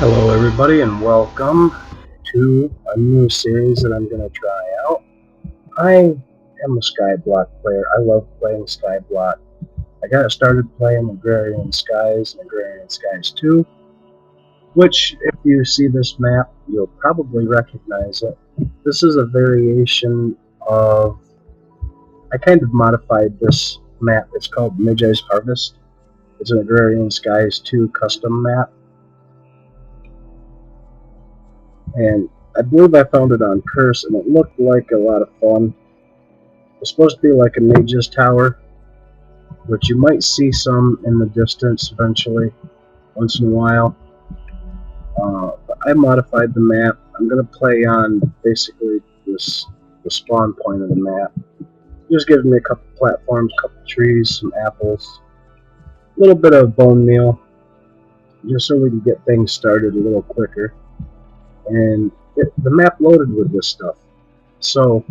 Hello everybody and welcome to a new series that I'm going to try out. I am a Skyblock player. I love playing Skyblock. I got started playing Agrarian Skies and Agrarian Skies 2, which if you see this map, you'll probably recognize it. This is a variation of, I kind of modified this map. It's called Magi's Harvest. It's an Agrarian Skies 2 custom map. And I believe I found it on Curse, and it looked like a lot of fun. It's supposed to be like a mage's tower, which you might see some in the distance eventually, once in a while. But I modified the map. I'm going to play on basically the spawn point of the map. Just gives me a couple platforms, a couple trees, some apples, a little bit of bone meal, just so we can get things started a little quicker. And the map loaded with this stuff. So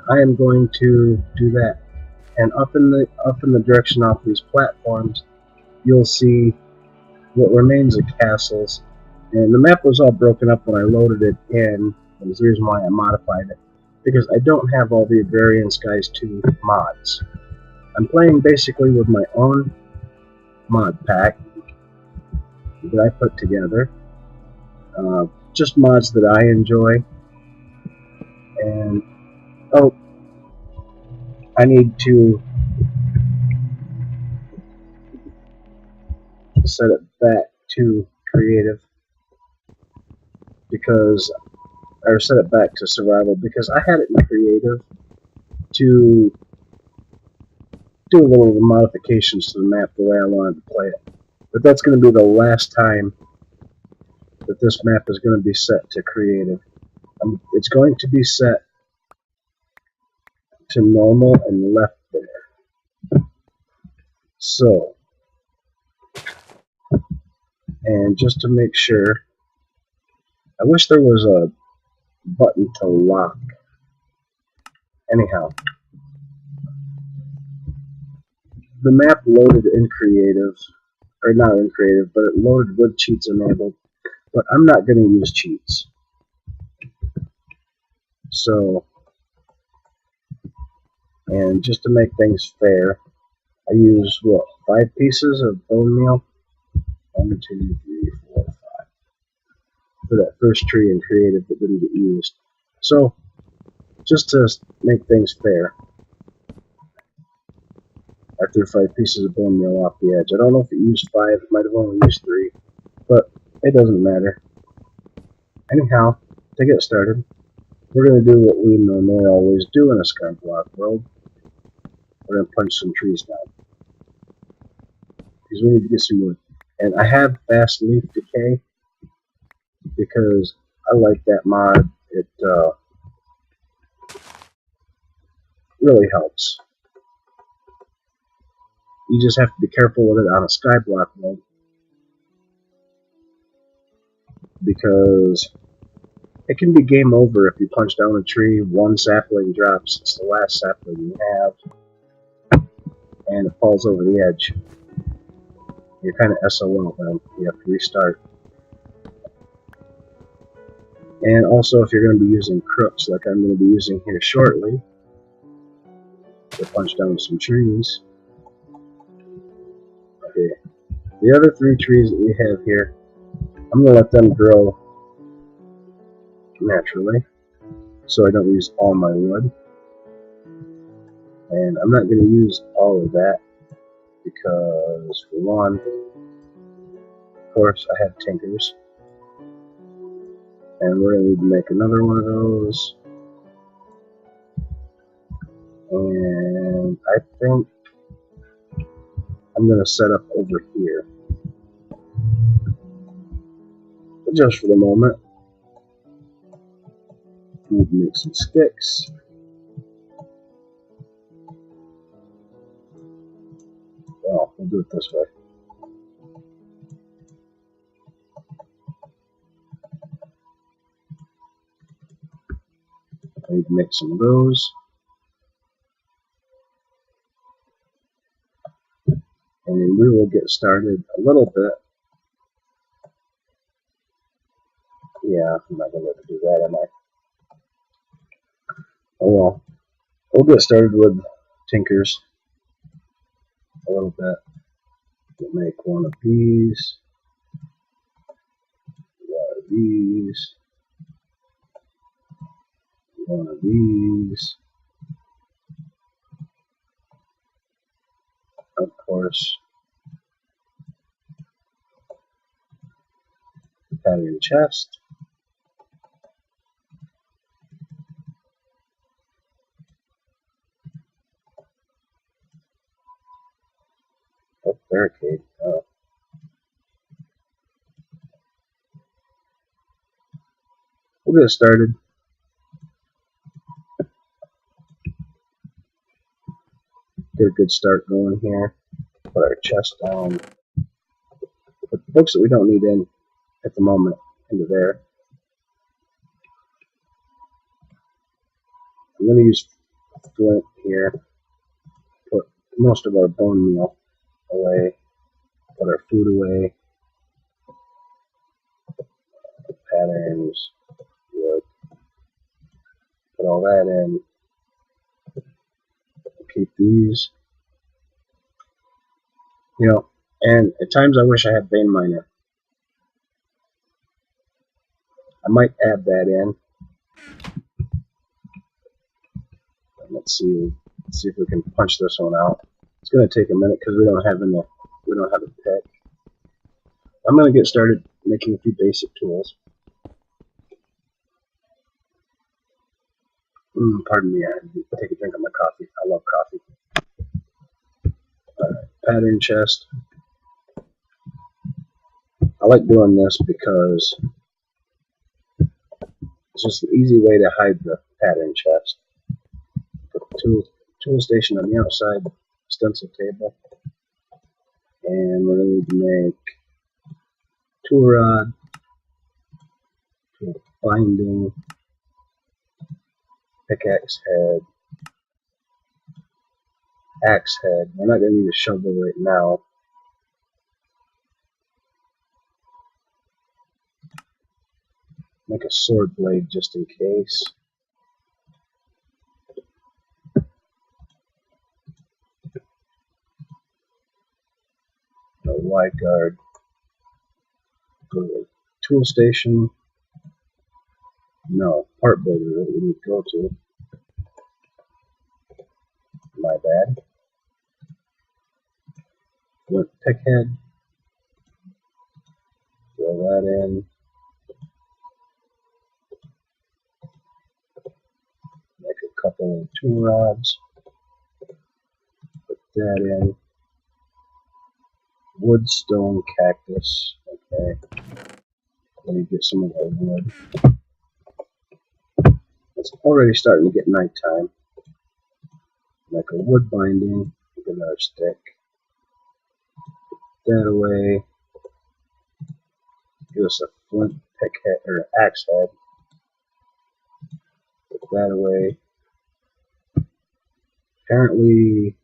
I am going to do that. And up in the direction off these platforms, you'll see what remains of castles. And the map was all broken up when I loaded it in. That was the reason why I modified it, because I don't have all the Agrarian Skies 2 mods. I'm playing basically with my own mod pack that I put together. Just mods that I enjoy. And oh, I need to set it back to creative, because or set it back to survival, because I had it in creative to do a little modifications to the map the way I wanted to play it. But that's going to be the last time that this map is going to be set to creative. It's going to be set to normal and left there. So, and just to make sure, I wish there was a button to lock. Anyhow, the map loaded in creative, or not in creative, but it loaded with cheats enabled. But I'm not going to use cheats. So, and just to make things fair, I use, 5 pieces of bone meal? 1, 2, 3, 4, 5. For that first tree in creative that didn't get used. So, just to make things fair, I threw 5 pieces of bone meal off the edge. I don't know if it used 5, it might have only used 3, but it doesn't matter. Anyhow, to get started, we're going to do what we normally always do in a Skyblock world. We're going to punch some trees down, because we need to get some wood. And I have fast leaf decay, because I like that mod. It really helps. You just have to be careful with it on a Skyblock mode, because it can be game over if you punch down a tree, one sapling drops, it's the last sapling you have, and it falls over the edge. You're kind of SOL then. You have to restart. And also, if you're going to be using crooks like I'm going to be using here shortly to punch down some trees. Okay, the other 3 trees that we have here, I'm going to let them grow naturally, so I don't use all my wood. And I'm not going to use all of that, because for one, of course, I have tinkers, and we're going to need to make another one of those. And I think I'm going to set up over here, but just for the moment. Need to make some sticks. Well, we'll do it this way. I need to make some of those. And we will get started a little bit Yeah, I'm not gonna let her do that, am I? Oh well. We'll get started with tinkers a little bit. We'll make one of these, one of these, one of these. Of course, pattern chest. Oh, barricade. We'll get started. Get a good start going here. Put our chest down. Put the books that we don't need in at the moment into there. I'm going to use flint here. Put most of our bone meal away. Put our food away. Patterns. Wood. Put all that in. Keep these. You know, and at times I wish I had vein miner. I might add that in. Let's see if we can punch this one out. It's going to take a minute because we don't have a pick. I'm going to get started making a few basic tools. Pardon me, I had to take a drink of my coffee. I love coffee. Alright, pattern chest. I like doing this because it's just an easy way to hide the pattern chest. Put the tool station on the outside, stencil table, and we're going to make tool rod, tool binding, pickaxe head, axe head. We're not going to need a shovel right now. Make a sword blade just in case. A wide guard. Go to the tool station. No, part builder that we need to go to. My bad. Flint pick head. Throw that in. Make a couple of tool rods. Put that in. Wood, stone, cactus. Okay. Let me get some of our wood. It's already starting to get nighttime. Make a wood binding. Get another stick. Put that away. Give us a flint pick head or axe head. Put that away. Apparently,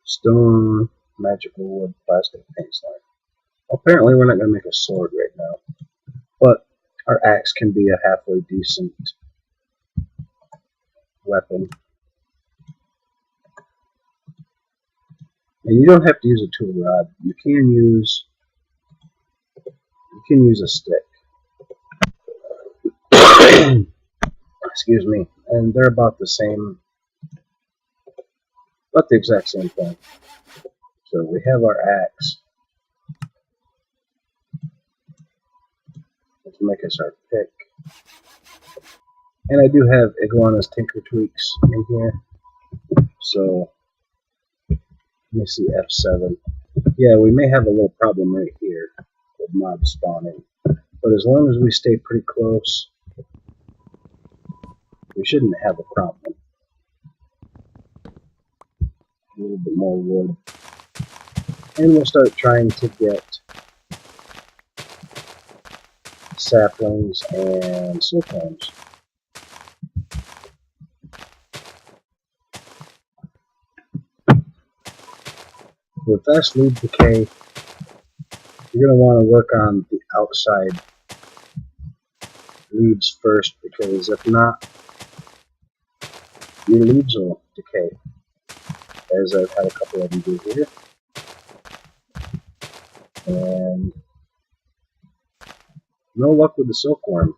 stone, magical wood, plastic, paint slime. Apparently, we're not going to make a sword right now, but our axe can be a halfway decent weapon. And you don't have to use a tool rod. You can use a stick. Excuse me. And they're about the same, about the exact same thing. So we have our axe. Let's make us our pick. And I do have Iguana's Tinker Tweaks in here. So let me see F7. Yeah, we may have a little problem right here with mob spawning. But as long as we stay pretty close, we shouldn't have a problem. A little bit more wood. And we'll start trying to get saplings and silkworms. With fast leaf decay, you're going to want to work on the outside leaves first, because if not, your leaves will decay, as I've had a couple of them do here. And no luck with the silkworm.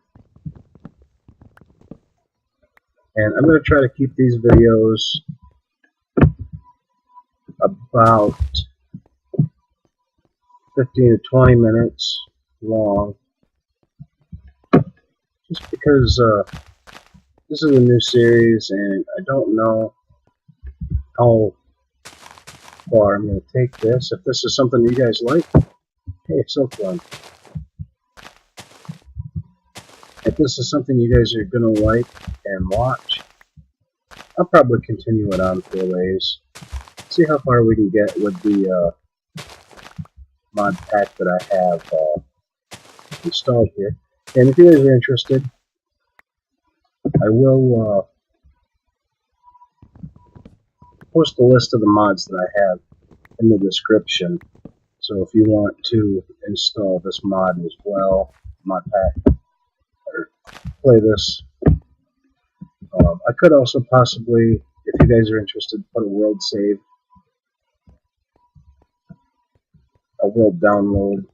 And I'm going to try to keep these videos about 15 to 20 minutes long, just because this is a new series and I don't know how far I'm going to take this. If this is something you guys like, hey, silkworm. If this is something you guys are going to like and watch, I'll probably continue it on for a ways. See how far we can get with the mod pack that I have installed here. And if you guys are interested, I will post a list of the mods that I have in the description. So if you want to install this mod as well, mod pack, or play this, I could also possibly, if you guys are interested, put a world save, a world download.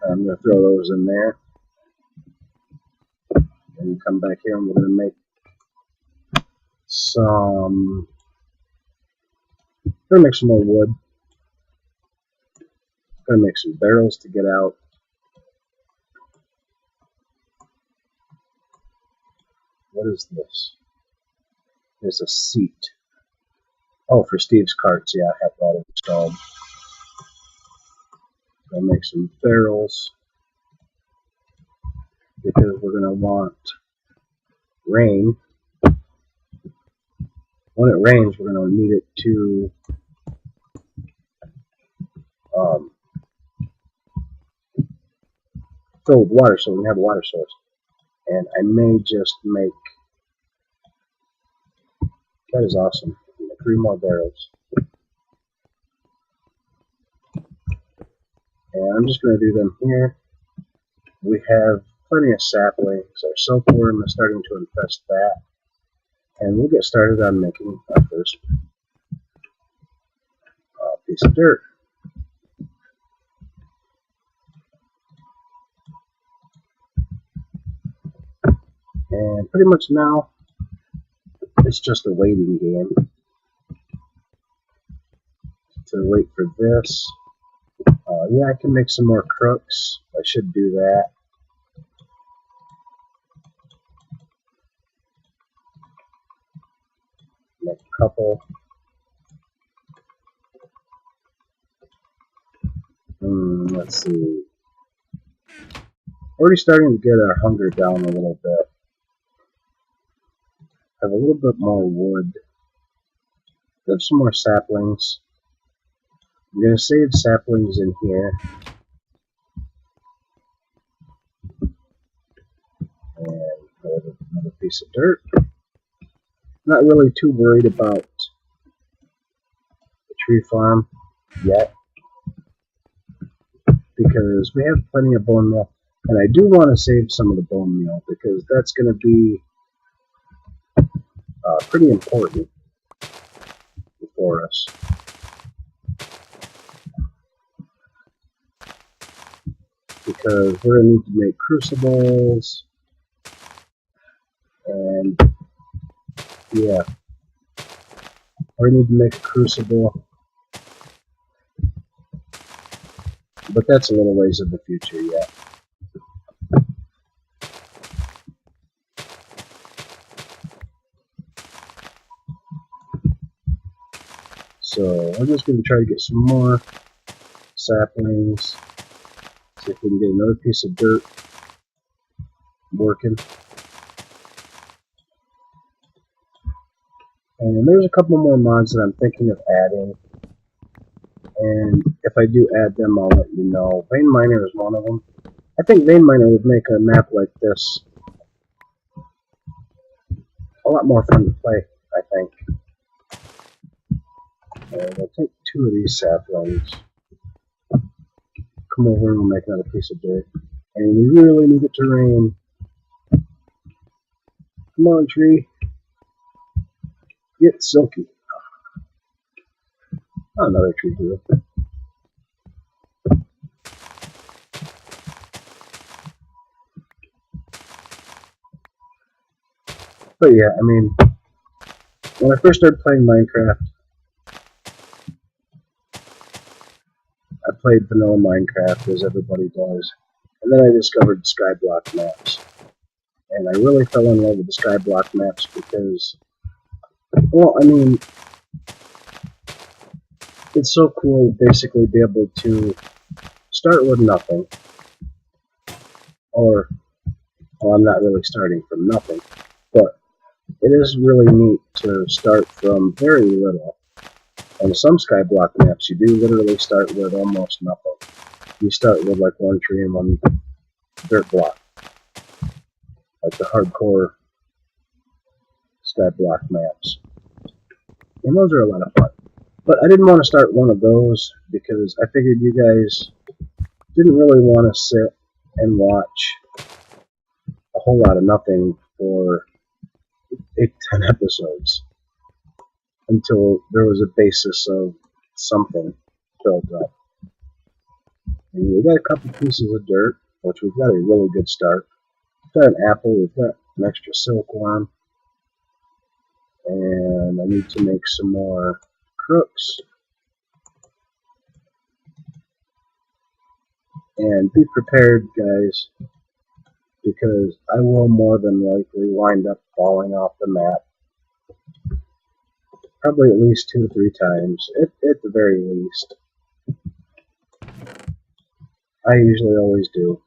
I'm going to throw those in there. And come back here and we're going to make some, more wood. Going to make some barrels to get out. What is this? There's a seat. Oh, for Steve's carts. Yeah, I have that installed. Going to make some barrels because we're going to want rain. When it rains, we're going to need it to fill with water, so we can have a water source. And I may just make, that is awesome, 3 more barrels. And I'm just going to do them here. We have plenty of saplings. Our silkworm is starting to infest that. And we'll get started on making our first piece of dirt. And pretty much now, it's just a waiting game to wait for this. Yeah, I can make some more crooks. I should do that. Make a couple. Let's see. Already starting to get our hunger down a little bit. Have a little bit more wood. Have some more saplings. I'm going to save saplings in here. And another piece of dirt. Not really too worried about the tree farm yet, because we have plenty of bone meal. And I do want to save some of the bone meal, because that's going to be pretty important for us. Because we're going to need to make crucibles, and yeah, we need to make a crucible, but that's a little ways in the future yet. So I'm just going to try to get some more saplings, see if we can get another piece of dirt working. And there's a couple more mods that I'm thinking of adding, and if I do add them, I'll let you know. Vein Miner is one of them. I think Vein Miner would make a map like this a lot more fun to play, I think. And I'll take 2 of these saplings, come over and we'll make another piece of dirt. And we really need it to rain. Come on, tree. Get silky. Oh, another tree grew. But yeah, I mean, when I first started playing Minecraft, I played vanilla Minecraft as everybody does. And then I discovered Skyblock maps. And I really fell in love with the Skyblock maps because, well, I mean, it's so cool to basically be able to start with nothing. Or, well, I'm not really starting from nothing, but it is really neat to start from very little. On some Skyblock maps, you do literally start with almost nothing. You start with like one tree and one dirt block, like the hardcore Skyblock maps. And those are a lot of fun. But I didn't want to start one of those because I figured you guys didn't really want to sit and watch a whole lot of nothing for 8 to 10 episodes until there was a basis of something built up. And we got a couple pieces of dirt, which we've got a really good start. We've got an apple, we've got an extra silkworm, and I need to make some more crooks. And be prepared, guys, because I will more than likely wind up falling off the map. Probably at least 2 or 3 times, at the very least. I usually always do.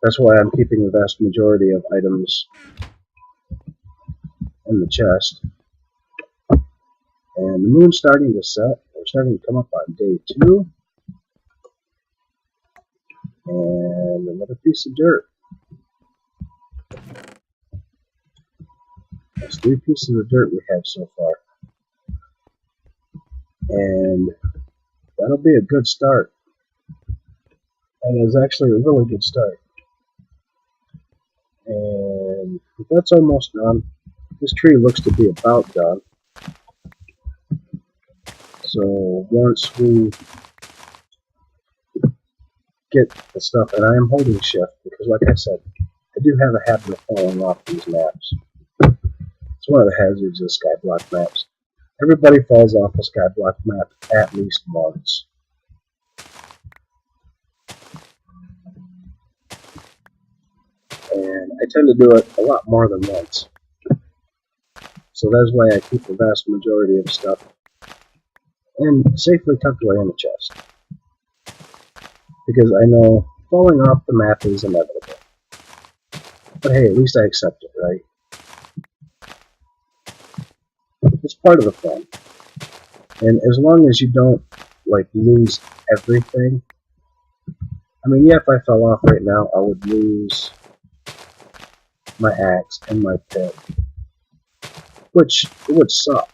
That's why I'm keeping the vast majority of items in the chest. And the moon's starting to set. We're starting to come up on day 2. And another piece of dirt. That's 3 pieces of dirt we have so far. And that'll be a good start. And it was actually a really good start. And that's almost done. This tree looks to be about done. So once we get the stuff, and I am holding shift because, like I said, I do have a habit of falling off these maps. It's one of the hazards of Skyblock maps. Everybody falls off a Skyblock map at least once. And I tend to do it a lot more than once. So that's why I keep the vast majority of stuff and safely tucked away in the chest. Because I know falling off the map is inevitable. But hey, at least I accept it, right? It's part of the fun. And as long as you don't, like, lose everything. I mean, yeah, if I fell off right now, I would lose my axe and my pick. Which would suck.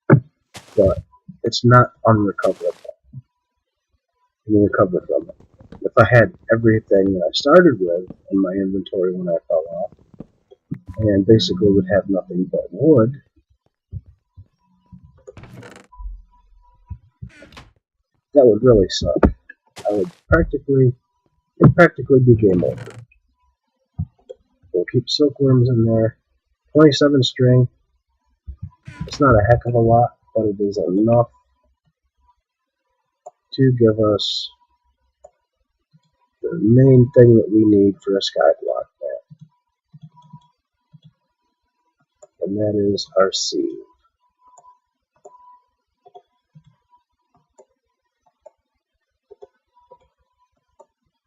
But it's not unrecoverable. You can recover from it. If I had everything that I started with in my inventory when I fell off, and basically would have nothing but wood, that would really suck. It'd practically be game over. We'll keep silkworms in there. 27 string. It's not a heck of a lot, but it is enough to give us the main thing that we need for a Skyblock map. And that is our seed.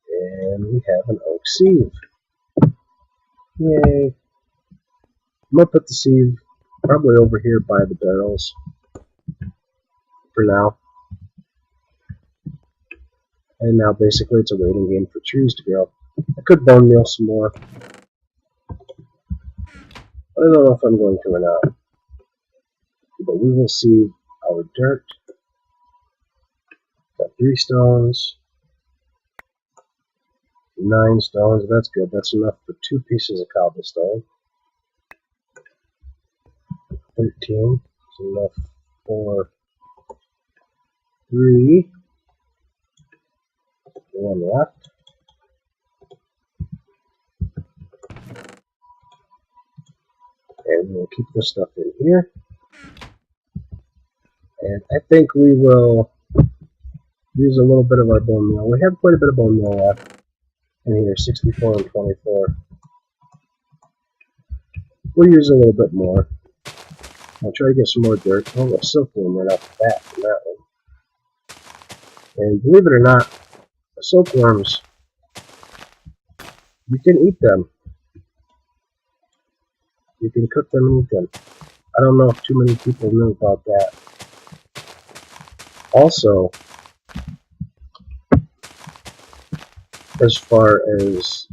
And we have an oak sieve. Yay. I'm going to put the sieve probably over here by the barrels for now. And now basically it's a waiting game for trees to grow. I could bone meal some more. But I don't know if I'm going to or not. But we will see our dirt. Got 3 stones. 9 stones, that's good. That's enough for 2 pieces of cobblestone. 13 is enough for 3. 1 left. And we'll keep this stuff in here. And I think we will use a little bit of our bone meal. We have quite a bit of bone meal left in here, 64 and 24. We'll use a little bit more. I'll try to get some more dirt. Oh, a silkworm right off the bat from that one. And believe it or not, the silkworms, you can eat them. You can cook them and eat them. I don't know if too many people knew about that. Also, as far as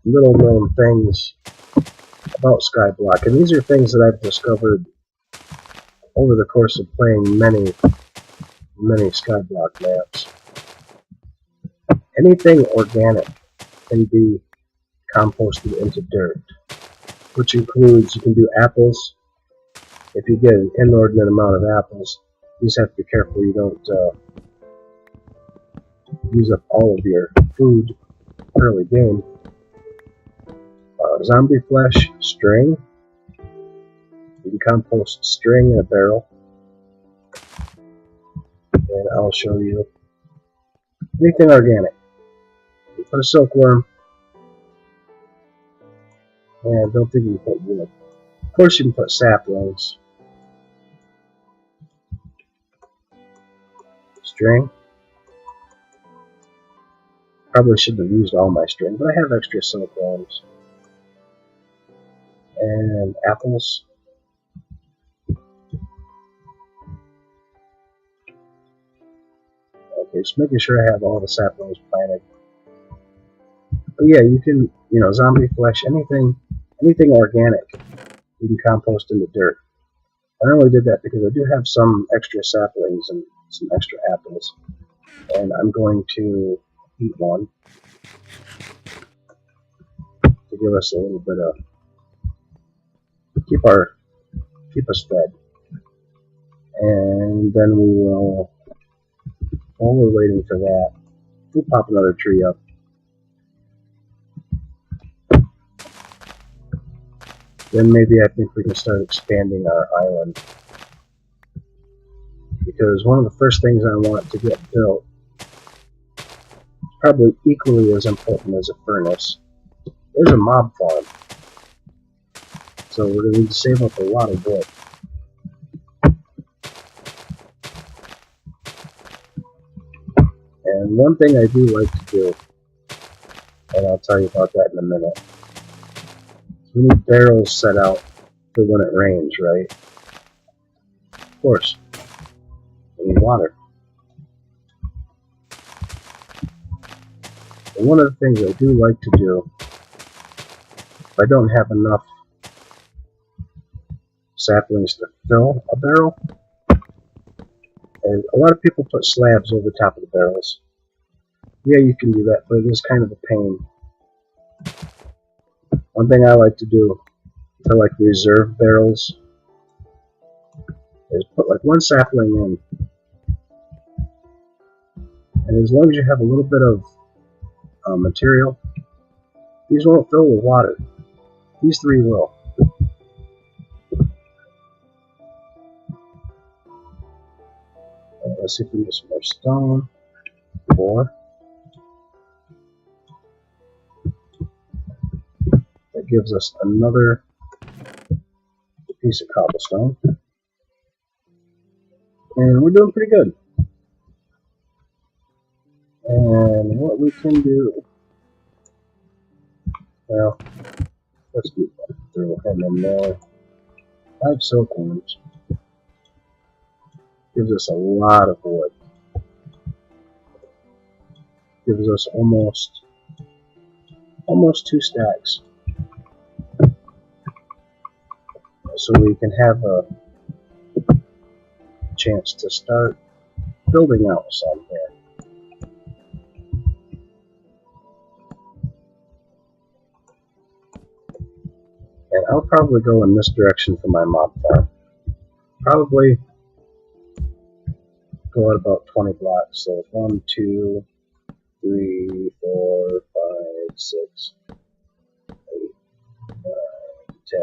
little known things about Skyblock, and these are things that I've discovered over the course of playing many Skyblock maps. Anything organic can be composted into dirt, which includes, you can do apples. If you get an inordinate amount of apples, you just have to be careful you don't use up all of your food early game. Zombie flesh, string. You can compost string in a barrel. And I'll show you anything organic. You put a silkworm, and don't think you can put wood. Of course you can put saplings. String. Probably shouldn't have used all my string, but I have extra silkworms. And apples. Okay, just making sure I have all the saplings planted. But yeah, you can, zombie flesh, anything organic, you can compost in the dirt. I only did that because I do have some extra saplings and some extra apples, and I'm going to eat one to give us a little bit of keep us fed. And then we will, while we're waiting for that, we'll pop another tree up. Then maybe I think we can start expanding our island. Because one of the first things I want to get built, probably equally as important as a furnace, is a mob farm. So we're going to need to save up a lot of wood. And one thing I do like to do, and I'll tell you about that in a minute, we need barrels set out for when it rains, right? Of course. We need water. And one of the things I do like to do, if I don't have enough saplings to fill a barrel, and a lot of people put slabs over the top of the barrels. Yeah, you can do that, but it is kind of a pain. One thing I like to do to reserve barrels is put one sapling in, and as long as you have a little bit of material, these won't fill with water. These 3 will. Let's see if we get some more stone. 4. That gives us another piece of cobblestone. And we're doing pretty good. And what we can do, well, let's do that. Throw him in there. 5 silkworms. Gives us a lot of wood. Gives us almost 2 stacks. So we can have a chance to start building out some here. I'll probably go in this direction for my mob farm. Probably go at about 20 blocks. So 1, 2, 3, 4, 5, 6, 8, 9, 10,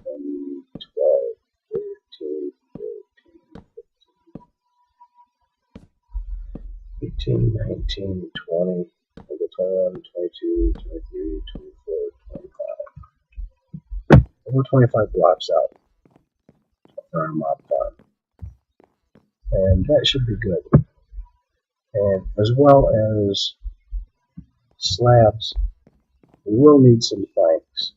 11, 12, 13, 14, 15, 18, 19, 20, 21, 22, 23, 24, 25. Over 25 blocks out for our mob farm. And that should be good. And as well as slabs, we will need some planks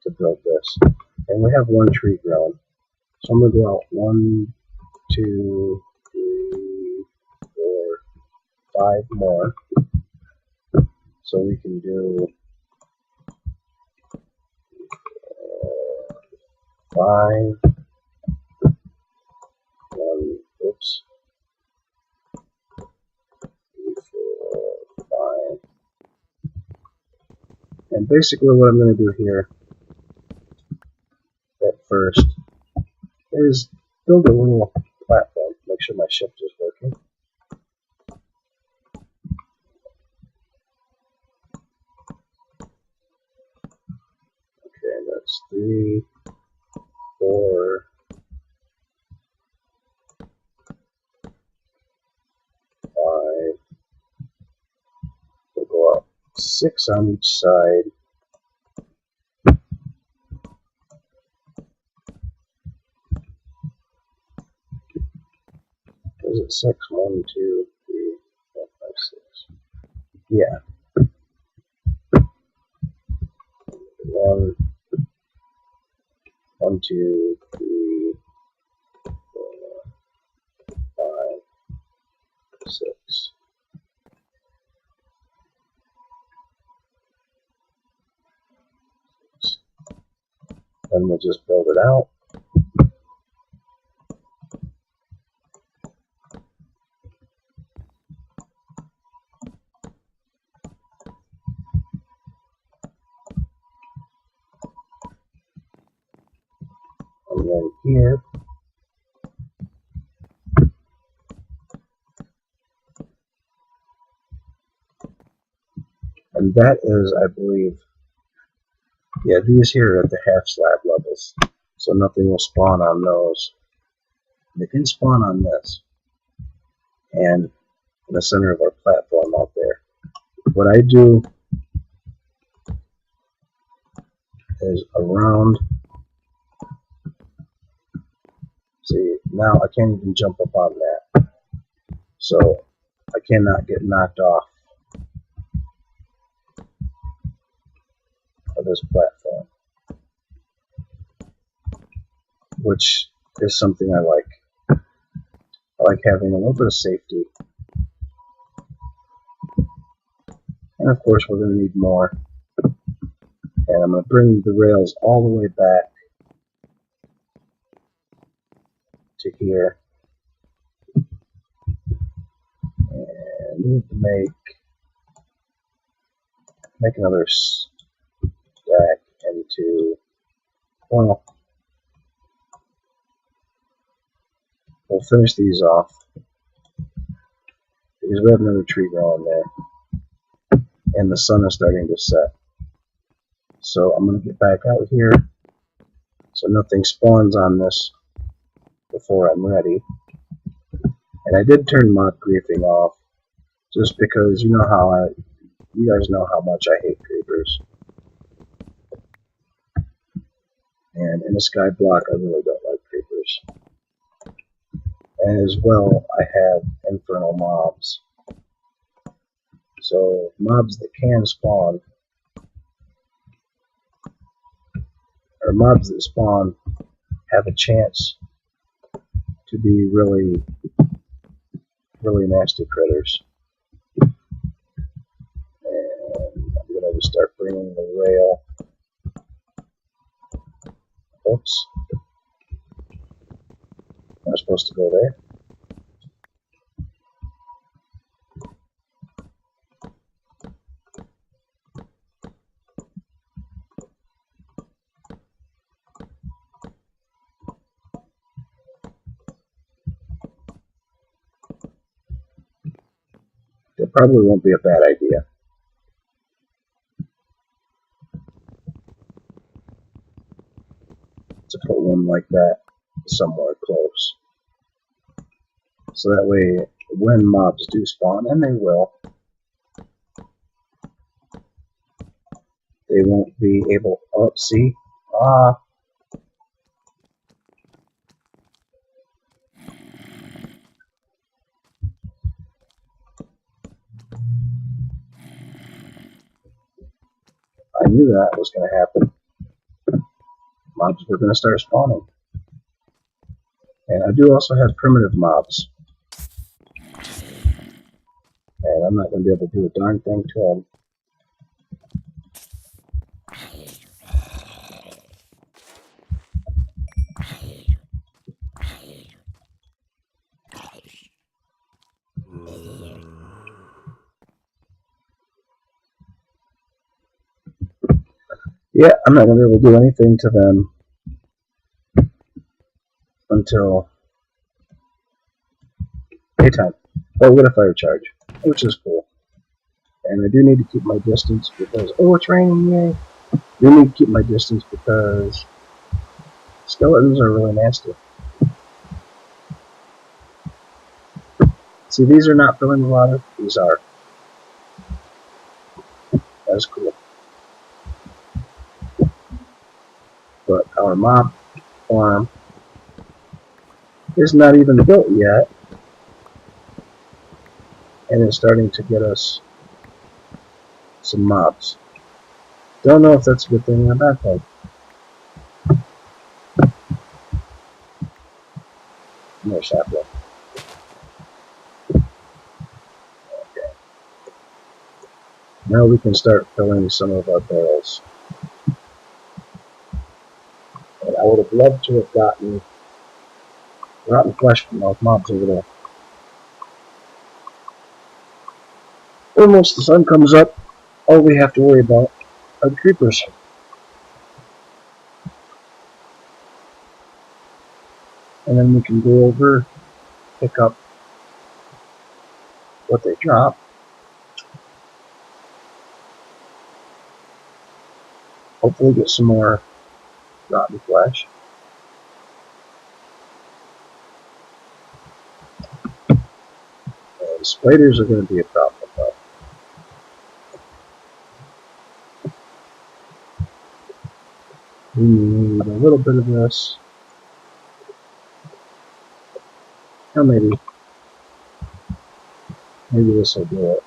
to build this. And we have one tree growing. So I'm going to go out 1, 2, 3, 4, 5 more. So we can do 5, 1, oops, 3, 4, 5. And basically what I'm going to do here at first is build a little platform. Make sure my shift is working. Okay, that's 3, 4, 5. We'll go up 6 on each side. Is it 6? 1, 2, 3, 4, 5, 6. Yeah. 1, 1, 2, 3, 4, 5, 6. Then we'll just build it out. And then here, and that is, I believe, yeah, these here are at the half slab levels, so nothing will spawn on those. They can spawn on this, and in the center of our platform out there. What I do is around, see, now I can't even jump up on that, so I cannot get knocked off of this platform, which is something I like. I like having a little bit of safety. And of course we're going to need more. And I'm going to bring the rails all the way back to here. And need to make another stack into, well, we'll finish these off because we have another tree growing there. And the sun is starting to set. So I'm going to get back out here so nothing spawns on this before I'm ready. And I did turn mob griefing off just because you guys know how much I hate creepers. And in a Skyblock I really don't like creepers. And as well I have infernal mobs. So mobs that can spawn, or mobs that spawn, have a chance to be really nasty critters. And I'm going to start bringing the rail. Oops. I'm supposed to go there. it probably won't be a bad idea to put one like that somewhere close. So that way, when mobs do spawn, and they will, they won't be able... Oh, see? Ah. I knew that was going to happen. Mobs were going to start spawning. And I do also have primitive mobs. And I'm not going to be able to do a darn thing to them. Yeah, I'm not going to be able to do anything to them until daytime. Oh, we got a fire charge, which is cool. And I do need to keep my distance because... Oh, it's raining, yay! I do need to keep my distance because skeletons are really nasty. See, these are not filling the water. These are. That's cool. But our mob farm is not even built yet. And it's starting to get us some mobs. Don't know if that's a good thing or a bad thing. More sapling. Okay. Now we can start filling some of our barrels. And I would have loved to have gotten rotten flesh from those mobs over there. And once the sun comes up, all we have to worry about are the creepers. And then we can go over, pick up what they drop. Hopefully get some more rotten flesh. And spiders are going to be a problem though. We need a little bit of this. Or maybe this will do it.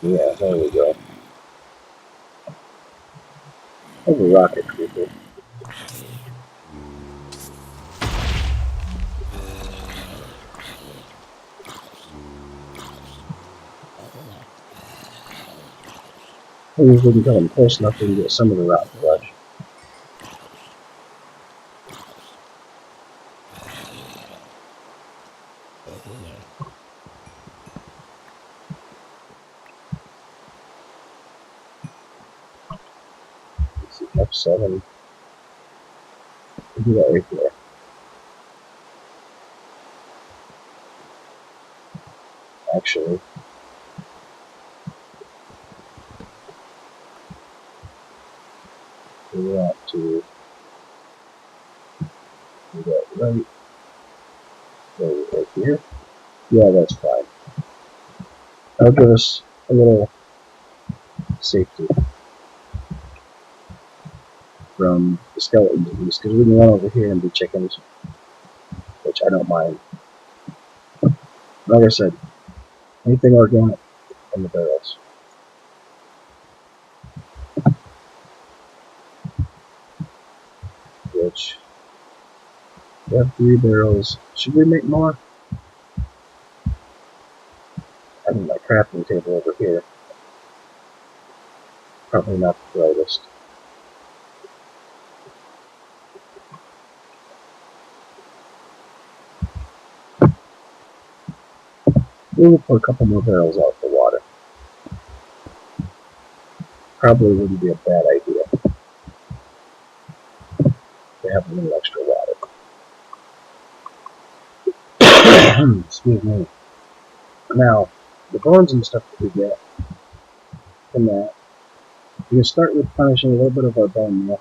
Yeah, there we go. There's a rocket creeper. Maybe if we can come close enough, we can get some of the rotten flesh. Let's see, F7. We'll do that right there. Actually, we want to do that right here. Yeah, that's fine. That'll give us a little safety from the skeletons at least, because we can run over here and be chickens, which I don't mind. Like I said, anything organic in the barrels. Which, we have 3 barrels. Should we make more? I have my crafting table over here. Probably not the brightest. We'll put a couple more barrels out for water. Probably wouldn't be a bad idea. Excuse me. Now, the bones and stuff that we get from that, we can start with punishing a little bit of our bone meal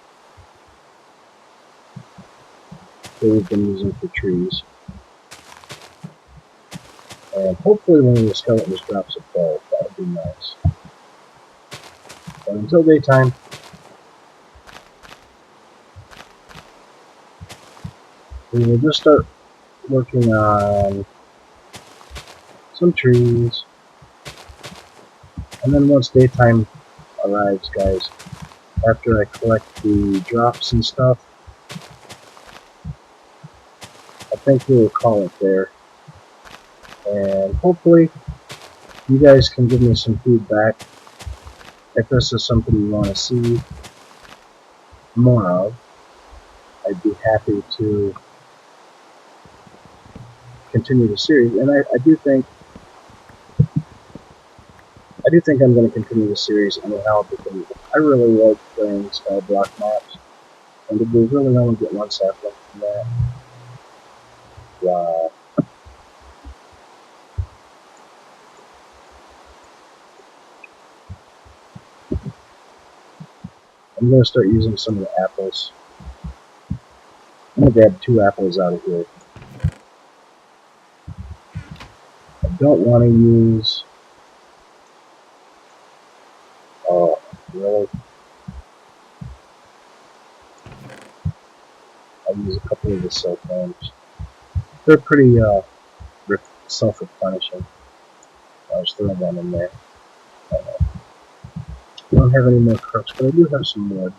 that we've been using for trees. And hopefully one of the skeletons drops a bow. That would be nice. But until daytime, we will just start working on some trees. And then once daytime arrives, guys, after I collect the drops and stuff, I think we will call it there. And hopefully you guys can give me some feedback if this is something you want to see more of. I'd be happy to continue the series, and I do think I'm going to continue the series anyhow, because I really like playing Skyblock maps, and did we really only get one sapling from that? Wow. I'm going to start using some of the apples. I'm going to grab 2 apples out of here. I don't want to use... Oh, really? I'll use a couple of the silk worms. They're pretty self-replenishing. I'll just throw one in there. I don't have any more crooks, but I do have some wood.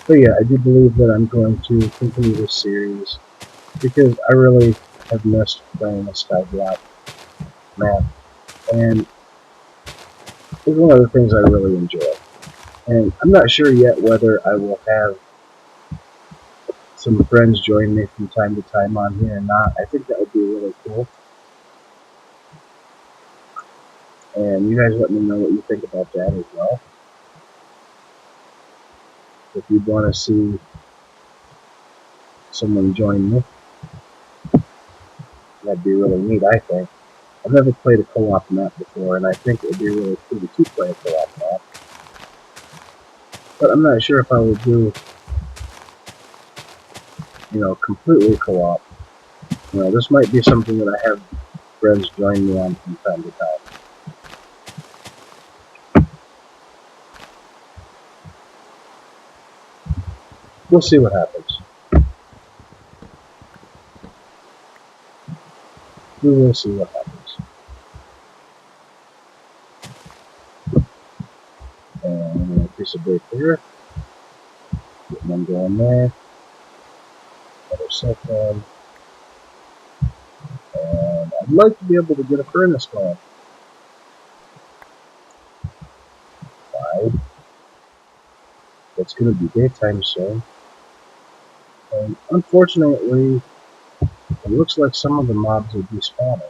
But yeah, I do believe that I'm going to continue this series, because I really have missed playing a Skyblock map, and it's one of the things I really enjoy. And I'm not sure yet whether I will have some friends join me from time to time on here or not. I think that would be really cool. And you guys let me know what you think about that as well. If you'd want to see someone join me, that'd be really neat, I think. I've never played a co-op map before, and I think it would be really cool to play a co-op map. But I'm not sure if I will do, completely co-op. This might be something that I have friends join me on from time to time. We'll see what happens. We will see what happens. And a piece of brick here. Get one going there. Another silkworm. And I'd like to be able to get a furnace going. Why? It's going to be daytime soon. And unfortunately, it looks like some of the mobs will be spawning.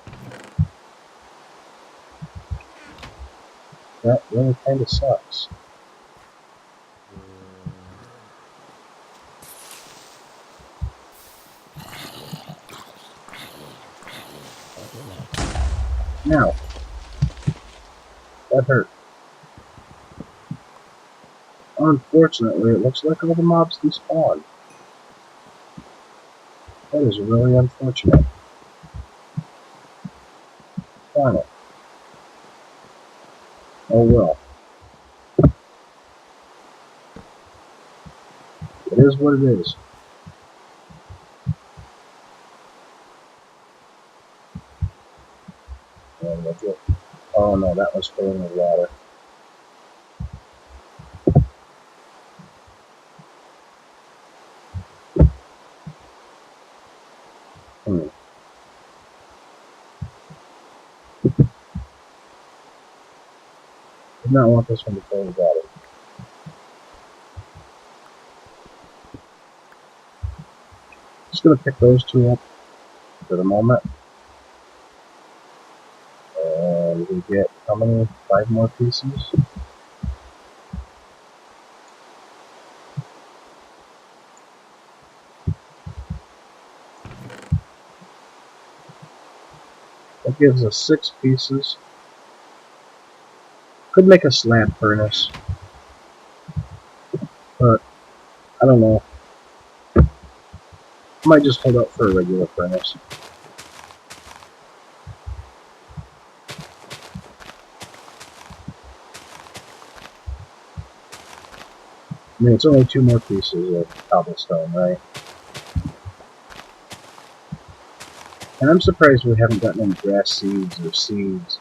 That really kind of sucks. Now, that hurt. Unfortunately, it looks like all the mobs despawn. That is really unfortunate. Darn it. Oh well. It is what it is. And we'll get... Oh no, that was filling with water. Did not want this one to fill with water. Just gonna pick those 2 up for the moment. And we get how many? 5 more pieces. That gives us 6 pieces. Could make a slab furnace, but I don't know. Might just hold out for a regular furnace. I mean, it's only 2 more pieces of cobblestone, right? And I'm surprised we haven't gotten any grass seeds or seeds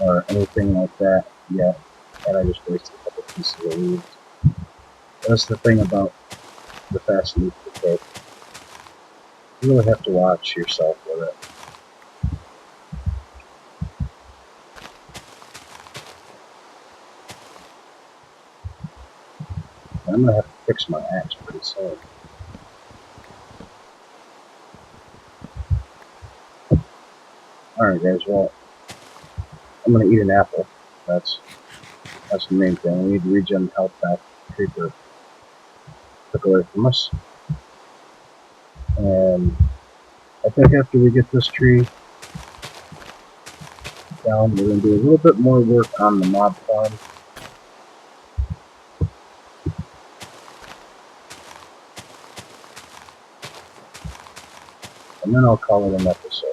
or anything like that yet. And I just wasted a couple pieces of leaves. That's the thing about the fast leaf decay. You really have to watch yourself with it. I'm gonna have to fix my axe pretty soon. Alright guys, well, I'm gonna eat an apple. That's the main thing. We need to regen health back. Creeper took away from us. And I think after we get this tree down, we're gonna do a little bit more work on the mob farm. And then I'll call it an episode.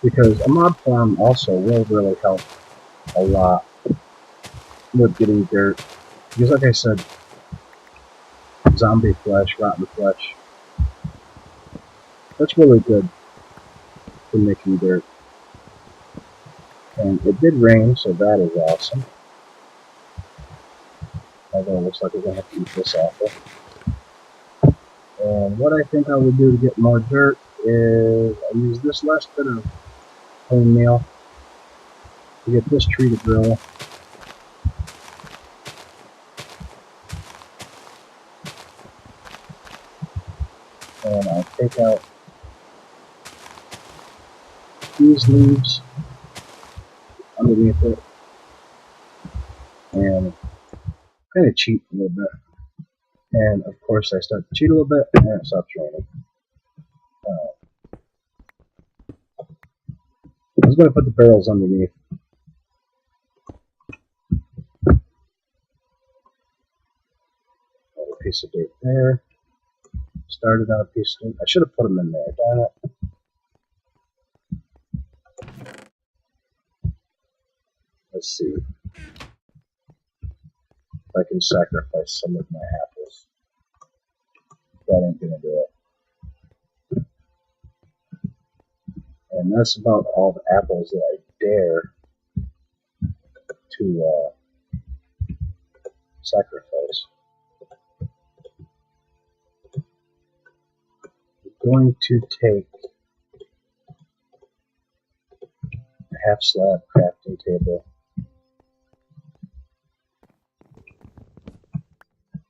Because a mob farm also will really help a lot with getting dirt. Because like I said, zombie flesh, rotten flesh, that's really good for making dirt. And it did rain, so that is awesome. Although it looks like we're going to have to eat this apple. And what I think I would do to get more dirt is I use this last bit of bone meal to get this tree to grow. And I'll take out these leaves underneath it and kind of cheat a little bit. And of course I start to cheat a little bit and it stops raining. I was going to put the barrels underneath. Another piece of dirt there. Started on a piece of dirt. I should have put them in there, darn it. Let's see if I can sacrifice some of my apples. That ain't gonna do it. And that's about all the apples that I dare to sacrifice. I'm going to take a half slab crafting table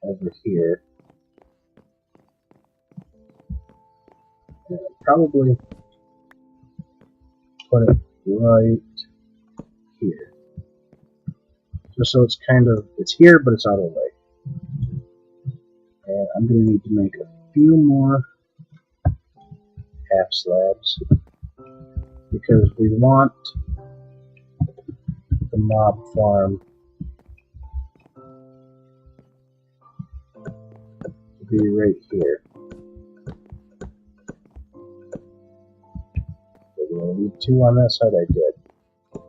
over here. And probably put it right here. Just so it's kind of, it's here, but it's out of the way. And I'm going to need to make a few more half slabs because we want the mob farm to be right here. So we're going to leave 2 on that side. I did.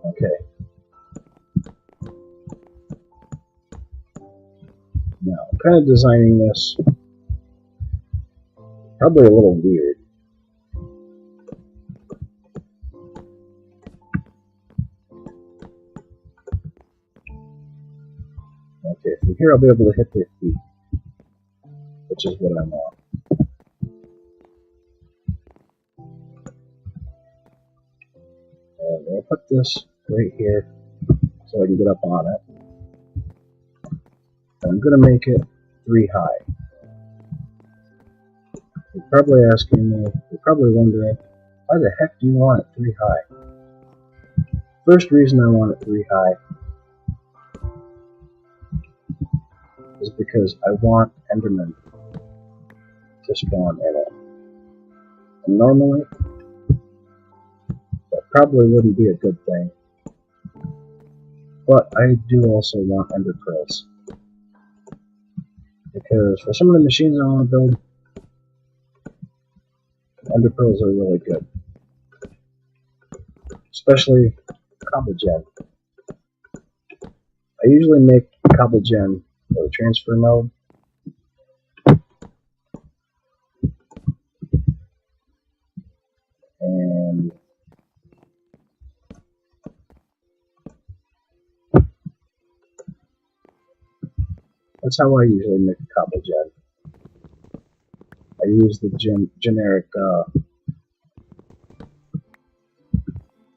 Okay. Now, I'm kind of designing this probably a little weird. Okay, from here I'll be able to hit their feet, which is what I want. And I'll put this right here so I can get up on it. And I'm going to make it 3 high. You're probably asking me, you're probably wondering, why the heck do you want it 3 high? First reason I want it 3 high is because I want Enderman to spawn in it. And normally, that probably wouldn't be a good thing. But I do also want Ender Pearls. Because for some of the machines I want to build, Ender Pearls are really good. Especially Cobblegen. I usually make Cobblegen for the transfer node. And that's how I usually make a Cobblegen. I use the generic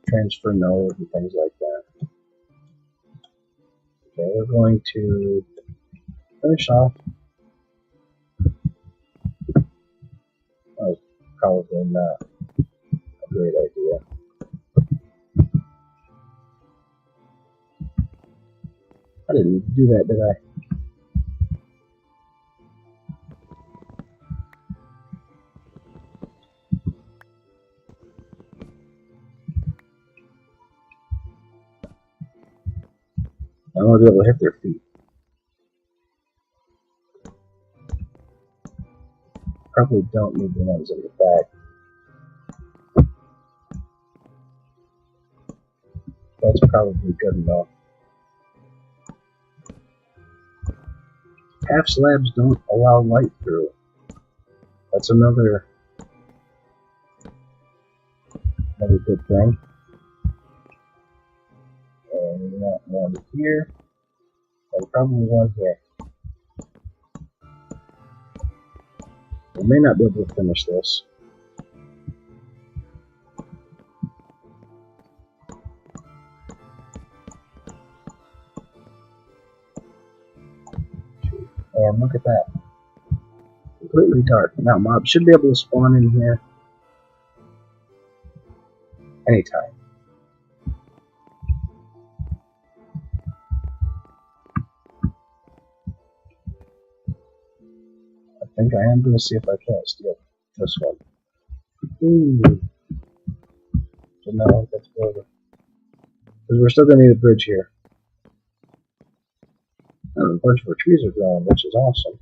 transfer node and things like that. Okay, we're going to finish off. That was probably not a great idea. I didn't do that, did I? I want to be able to hit their feet. Probably don't need the ones in the back. That's probably good enough. Half slabs don't allow light through. That's another good thing. And we got one here, and probably one here. We may not be able to finish this. And look at that. Completely dark. Now mobs should be able to spawn in here anytime. I think I am going to see if I can't steal this one. Ooh. So no, that's over. Because we're still going to need a bridge here. And a bunch of our trees are growing, which is awesome.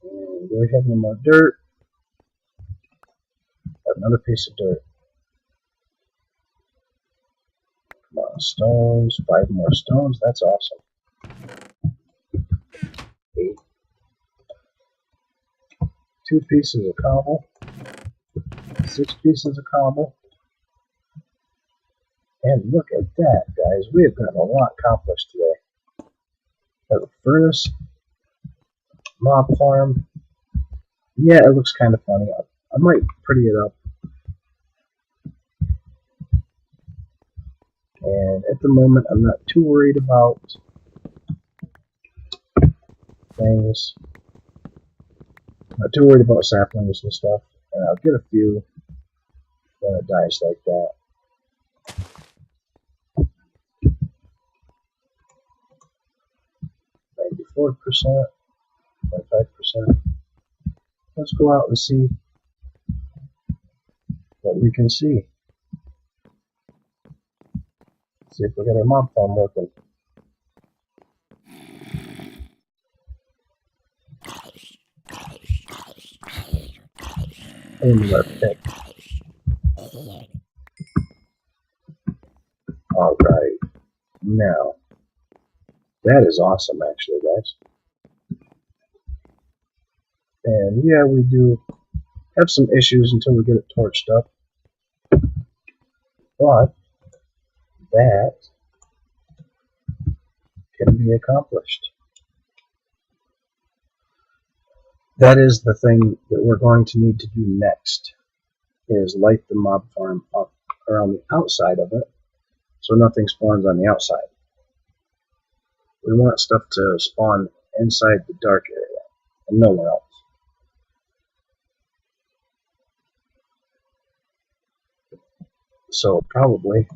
And do we have any more dirt? Another piece of dirt. Come on, stones. 5 more stones. That's awesome. 8. 2 pieces of cobble. 6 pieces of cobble. And look at that, guys. We have gotten a lot accomplished today. Got a furnace. Mob farm. Yeah, it looks kind of funny. I might pretty it up. And at the moment, I'm not too worried about things. I'm not too worried about saplings and stuff. And I'll get a few when it dies like that. %, 25%. Let's go out and see what we can see. See if we get our mob farm working. And our pick. Alright. Now, that is awesome actually, guys. And yeah, we do have some issues until we get it torched up. But that can be accomplished. That is the thing that we're going to need to do next, is light the mob farm up around the outside of it so nothing spawns on the outside. We want stuff to spawn inside the dark area and nowhere else. So probably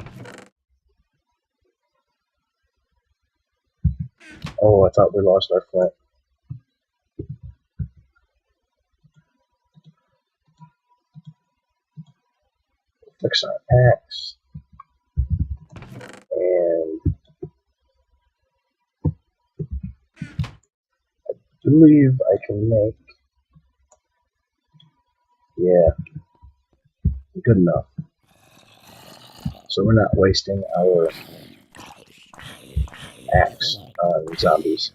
Oh, I thought we lost our flint. Fix our axe. And I believe I can make... Yeah, good enough. So we're not wasting our axe on zombies.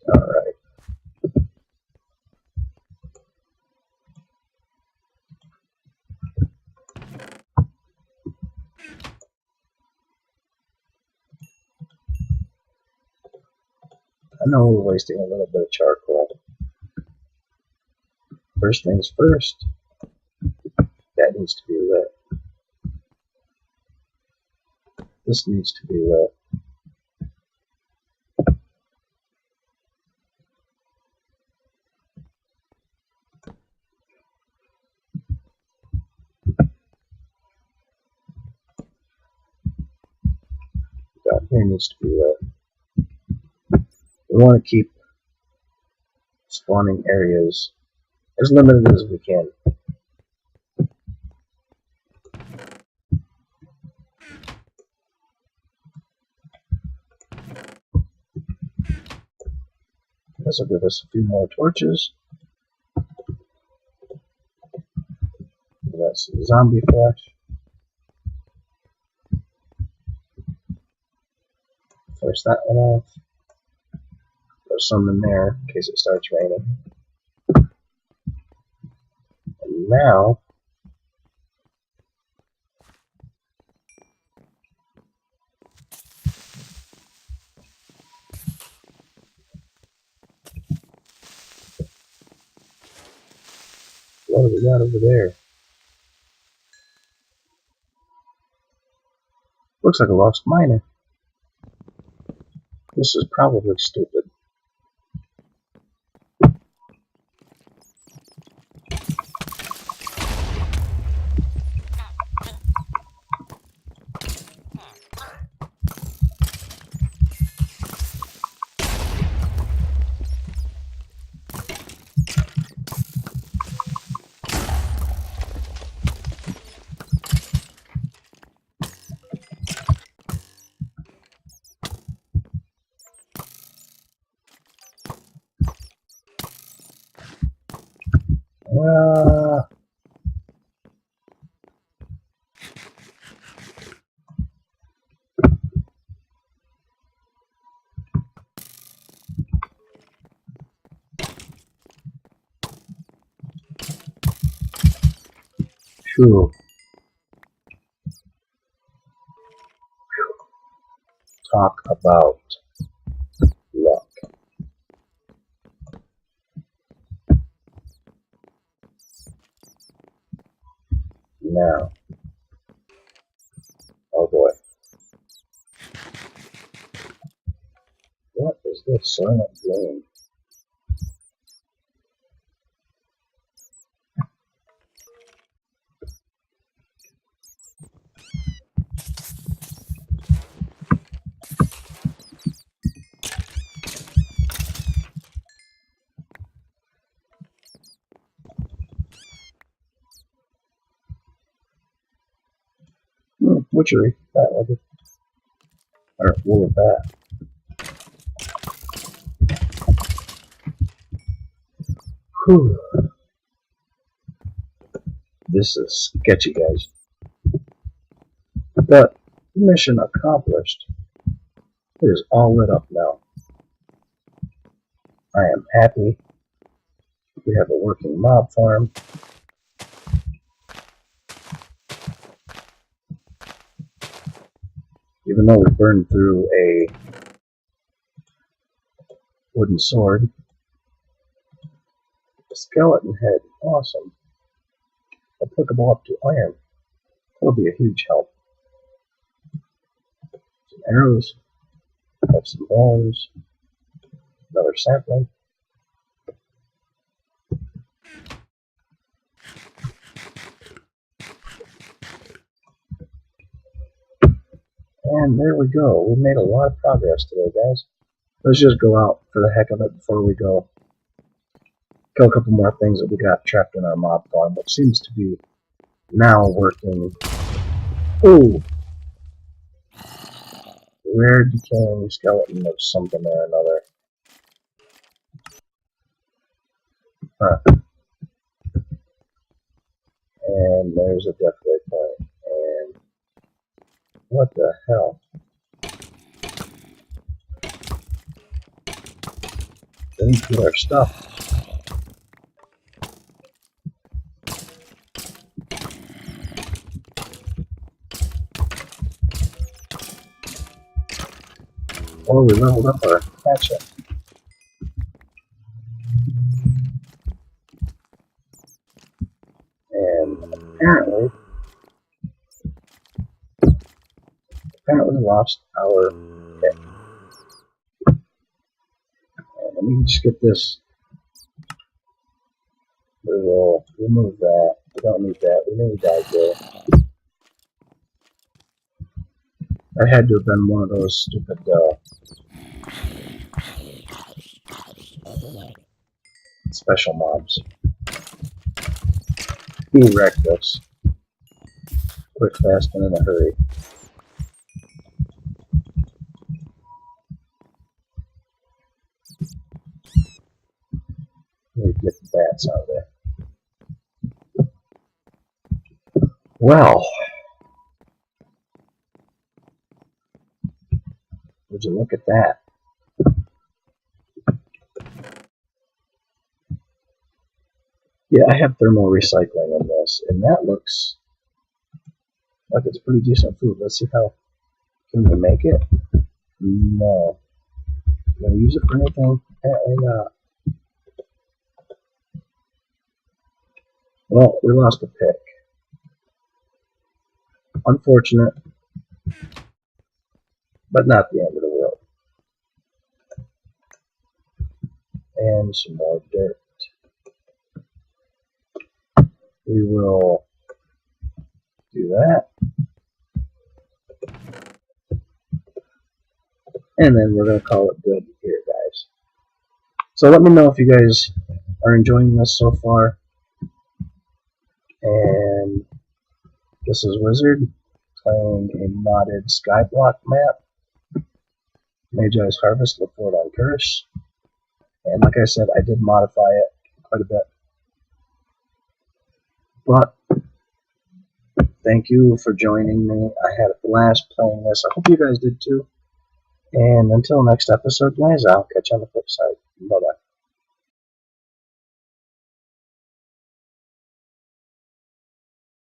Alright. I know we're wasting a little bit of charcoal. First things first, that needs to be lit. This needs to be lit. Down here needs to be lit. We want to keep spawning areas as limited as we can. This will give us a few more torches. That's zombie flesh. Finish that one off. There's some in there in case it starts raining. And now, what do we got over there? Looks like a lost miner. This is probably stupid. Phew. Talk about luck. Now, oh boy. What is this silent green? Witchery. That was it. Or wool of that. Whew. This is sketchy, guys. But mission accomplished. It is all lit up now. I am happy. We have a working mob farm. Even though we burned through a wooden sword. A skeleton head. Awesome. Applicable up to iron. That'll be a huge help. Arrows. Have some bones. Another sapling. And there we go. We made a lot of progress today, guys. Let's just go out for the heck of it before we go. Kill a couple more things that we got trapped in our mob farm, which seems to be now working. Ooh! Rare decaying skeleton of something or another. Huh. And there's a death ray point. And what the hell? Didn't get our stuff. Oh, we leveled up our hatchet. And apparently lost our pick. And let me just get this. We will remove that. We don't need that. We nearly died there. That had to have been one of those stupid special mobs. He wrecked us. Quick, fast, and in a hurry. Let me get the bats out of there. Well, would you look at that? Yeah, I have thermal recycling in this, and that looks like it's pretty decent food. Let's see how can we make it. No, can we use it for anything? Apparently not. Well, we lost a pick. Unfortunate, but not the end of the world. And some more dirt. We will do that. And then we're going to call it good here, guys. So let me know if you guys are enjoying this so far. And this is Wizard playing a modded Skyblock map. Magi's Harvest, look for it on Curse. And like I said, I did modify it quite a bit. But thank you for joining me. I had a blast playing this. I hope you guys did too. And until next episode, guys, I'll catch you on the flip side.